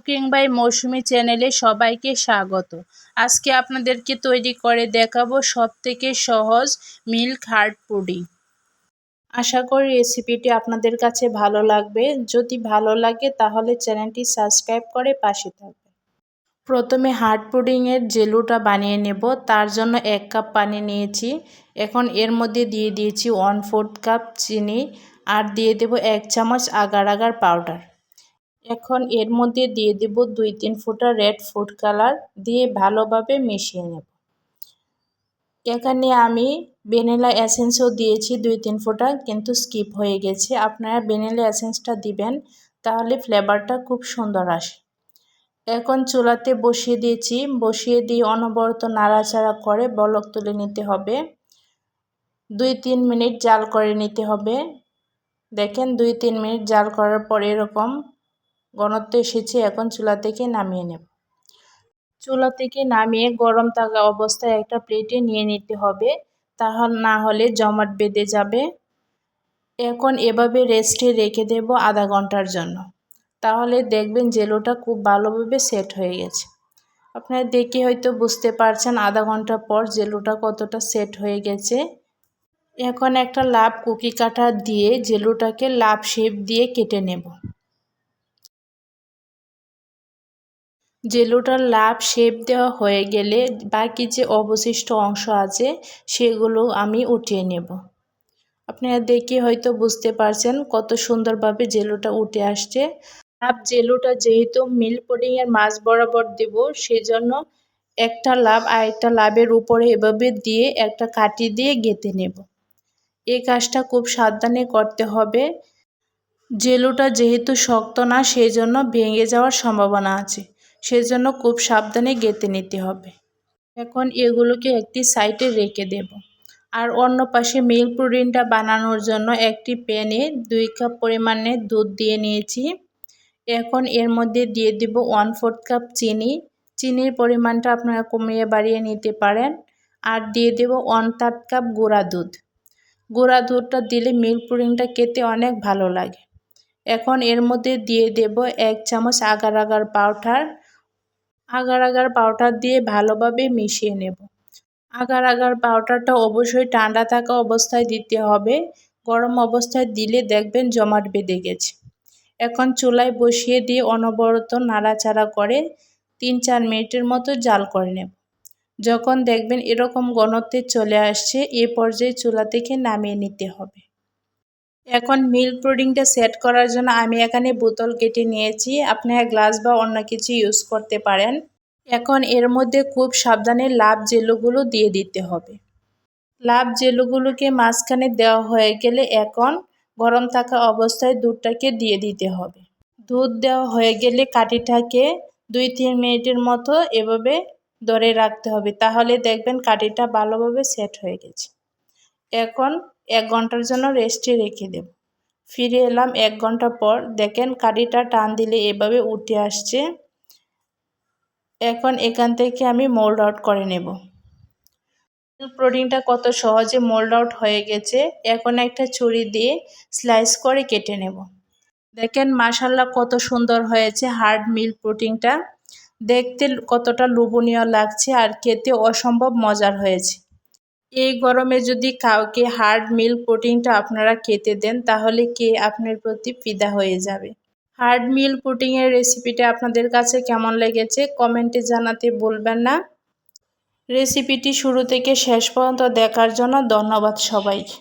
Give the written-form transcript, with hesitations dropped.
Cooking by মৌসুমি চ্যানেলে সবাইকে স্বাগত। আজকে আপনাদেরকে তৈরি করে দেখাবো সবথেকে সহজ মিল্ক হার্ড পুডিং। আশা করি রেসিপিটি আপনাদের কাছে ভালো লাগবে। যদি ভালো লাগে তাহলে চ্যানেলটি সাবস্ক্রাইব করে পাশে থাকবেন। প্রথমে হার্ড পুডিংয়ের জেলুটা বানিয়ে নেব। তার জন্য 1 কাপ পানি নিয়েছি। এখন এর মধ্যে দিয়ে দিয়েছি 1/4 কাপ চিনি আর দিয়ে দেব 1 চামচ আগার আগার পাউডার। এখন এর মধ্যে দিয়ে দেব 2-3 ফোঁটা রেড ফুড কালার দিয়ে ভালোভাবে মিশিয়ে নেব। এখানে আমি ভ্যানিলা এসেন্সও দিয়েছি 2-3 ফোঁটা, কিন্তু স্কিপ হয়ে গেছে। আপনারা ভ্যানিলা এসেন্সটা দিবেন, তাহলে ফ্লেভারটা খুব সুন্দর আসে। এখন চুলাতে বসিয়ে দিয়েছি। বসিয়ে দিয়ে অনবরত নাড়াচাড়া করে বলক তুলে নিতে হবে। 2-3 মিনিট জাল করে নিতে হবে। দেখেন 2-3 মিনিট জাল করার পর এরকম ঘনত্ব এসেছে। এখন চুলা থেকে নামিয়ে নেব। চুলা থেকে নামিয়ে গরম থাকা অবস্থায় একটা প্লেটে নিয়ে নিতে হবে, তাহলে না হলে জমাট বেঁধে যাবে। এখন এভাবে রেস্টে রেখে দেব আধা ঘন্টার জন্য। তাহলে দেখবেন জেলোটা খুব ভালোভাবে সেট হয়ে গেছে। আপনারা দেখে হয়তো বুঝতে পারছেন আধা ঘন্টা পর জেলোটা কতটা সেট হয়ে গেছে। এখন একটা লাভ কুকি কাটার দিয়ে জেলোটাকে লাভ শেপ দিয়ে কেটে নেব। জেলোটার লাভ শেপ দেওয়া হয়ে গেলে বাকি যে অবশিষ্ট অংশ আছে সেগুলো আমি উঠিয়ে নেব। আপনারা দেখে হয়তো বুঝতে পারছেন কত সুন্দরভাবে জেলোটা উঠে আসছে। লাভ জেলোটা যেহেতু মিল্ক পুডিংয়ের মাঝ বরাবর দেব, সেজন্য একটা লাভ আরেকটা লাভের উপরে এভাবে দিয়ে একটা কাঠি দিয়ে গেঁথে নেব। এই কাজটা খুব সাবধানে করতে হবে। জেলোটা যেহেতু শক্ত না, সেই জন্য ভেঙে যাওয়ার সম্ভাবনা আছে, সেজন্য খুব সাবধানে গেঁথে নিতে হবে। এখন এগুলোকে একটি সাইডে রেখে দেব। আর অন্য পাশে মিল্ক পুডিংটা বানানোর জন্য একটি প্যানে 2 কাপ পরিমাণে দুধ দিয়ে নিয়েছি। এখন এর মধ্যে দিয়ে দেব 1/4 কাপ চিনি। চিনির পরিমাণটা আপনারা কমিয়ে বাড়িয়ে নিতে পারেন। আর দিয়ে দেব 1/3 কাপ গুঁড়া দুধ। গুঁড়া দুধটা দিলে মিল্ক পুডিংটা খেতে অনেক ভালো লাগে। এখন এর মধ্যে দিয়ে দেব 1 চামচ agar agar powder. Agar agar powder দিয়ে ভালোভাবে মিশিয়ে নেব। আগার আগার পাউডারটা অবশ্যই ঠান্ডা থাকা অবস্থায় দিতে হবে। গরম অবস্থায় দিলে দেখবেন জমাট বেঁধে গেছে। এখন চুলায় বসিয়ে দিয়ে অনবরত নাড়াচাড়া করে 3-4 মিনিটের মতো জাল করে নেব। যখন দেখবেন এরকম ঘনত্বে চলে আসছে, এ পর্যায়ে চুলা থেকে নামিয়ে নিতে হবে। এখন মিল্ক পুডিংটা সেট করার জন্য আমি এখানে বোতল কেটে নিয়েছি। আপনারা গ্লাস বা অন্য কিছু ইউজ করতে পারেন। এখন এর মধ্যে খুব সাবধানে লাভ জেলোগুলো দিয়ে দিতে হবে। লাভ জেলোগুলোকে মাঝখানে দেওয়া হয়ে গেলে এখন গরম থাকা অবস্থায় দুধটাকে দিয়ে দিতে হবে। দুধ দেওয়া হয়ে গেলে কাঠিটাকে 2-3 মিনিটের মতো এভাবে ধরে রাখতে হবে, তাহলে দেখবেন কাঠিটা ভালোভাবে সেট হয়ে গেছে। এখন 1 ঘন্টার জন্য রেস্টে রেখে দেব। ফিরে এলাম 1 ঘন্টা পর। দেখেন কাঠিটা টান দিলে এভাবে উঠে আসছে। এখন এখান থেকে আমি মোল্ড আউট করে নেব। পুডিংটা কত সহজে মোল্ড আউট হয়ে গেছে। এখন একটা ছুরি দিয়ে স্লাইস করে কেটে নেব। দেখেন মাশাআল্লাহ কত সুন্দর হয়েছে হার্ড মিল্ক পুডিংটা। দেখতে কতটা লোভনীয় লাগছে আর খেতে অসম্ভব মজার হয়েছে। এই গরমে যদি কাউকে হার্ড মিল্ক পুডিংটা আপনারা খেতে দেন, তাহলে কে আপনার প্রতি ফিদা হয়ে যাবে। হার্ড মিল্ক পুডিংয়ের রেসিপিটা আপনাদের কাছে কেমন লেগেছে কমেন্টে জানাতে ভুলবেন না। রেসিপিটি শুরু থেকে শেষ পর্যন্ত দেখার জন্য ধন্যবাদ সবাইকে।